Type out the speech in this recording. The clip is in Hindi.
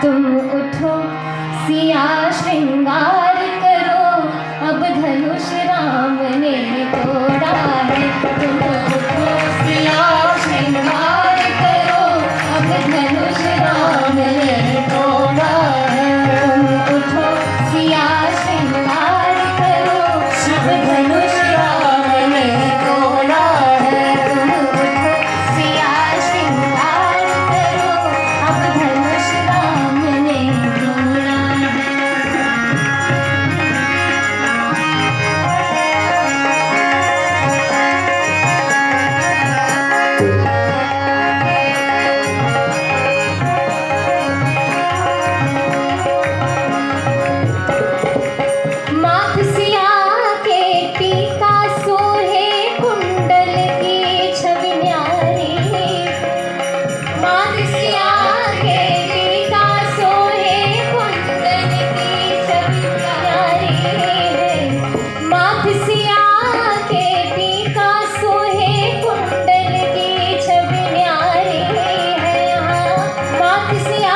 तुम उठो सिया श्रृंगार करो, अब धनुष राम ने तोड़ा है। तुम उठो सिया श्रृंगार करो, अब धनुष राम ने तोड़ा है। तुम उठो सिया श्रृंगार करो, अब धनुष राम ने तोड़ा है। तुम उठो सिया श्रृंगार करो, अब धनुष राम ने तोड़ा है। माथ सिया के टीका सोहे, कुंडल की छवि न्यारी। माथ सिया के टीका सोहे, कुंडल की छवि न्यारी है। माथ सिया के टीका सोहे, कुंडल की छवि न्यारी है। माथ सिया